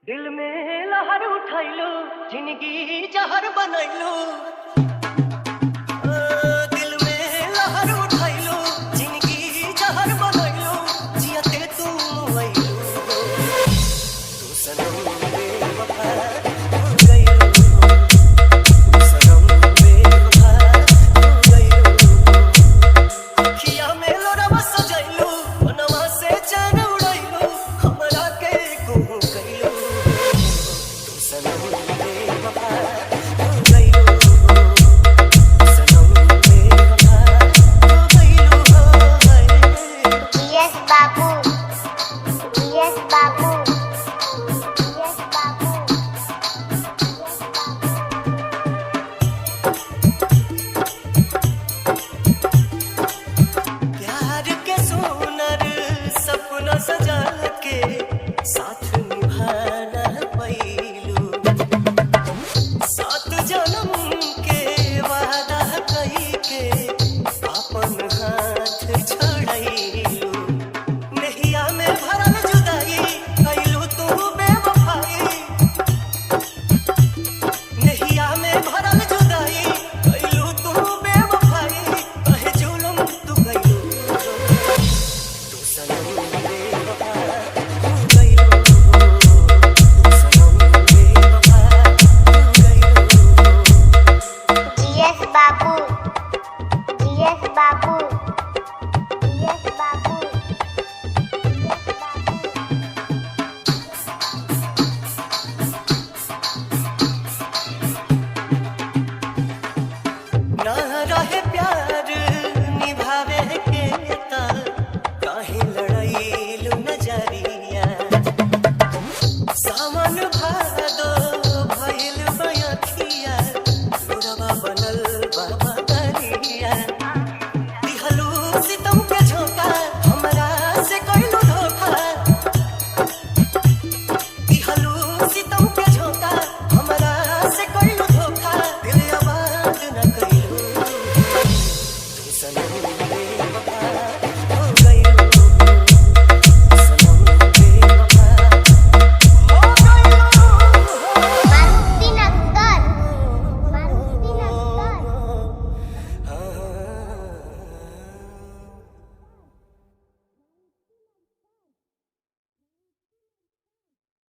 दिल में लहर उठैलू, जिंदगी जहर बनैलू। दिल में लहर उठैलू, जिंदगी जहर बनैलू। जियते तू मुइलू, तू सनम बेवफा हो गइलू। तू सनम बेवफा हो गइलू। अखिया में लोरवा सजैलू, मनवा से चैन उड़ैलू। हमरा के कहूँ कइलू, तू सनम बेवफा हो गइलू। सनम बेवफा हो गइलू हो गइलू। Yes, Babu. Yes, Babu. Yes, Babu. प्यार के सोनर सपना सजा के साथ निभाना पैलू। सात जन्म के वादा कही के अपन हाथ छोड़ैलू। नहिया में भरल जुदाई कैलू तू बेवफाई। नहिया में भरल जुदाई कैलू तू बेवफाई। कहे जुलम तू कैलू, तू सनम बेवफा हो गइलू। तू सनम बेवफा हो गइलू। Yes, Babu. Yes, Babu. Yes, Babu. Yes, Babu. ना रहे प्यार निभावे के ता काहे लड़ाईलू नजरिया। सावन भादो भइल बयखिया, लोरवा बनल बाबा दरिया। दिहलू सितम के झोंका, हमरा से कइलू धोखा। दिहलू सितम के झोंका, हमरा से कइलू धोखा। दिल आबाद न कइलू, तू सनम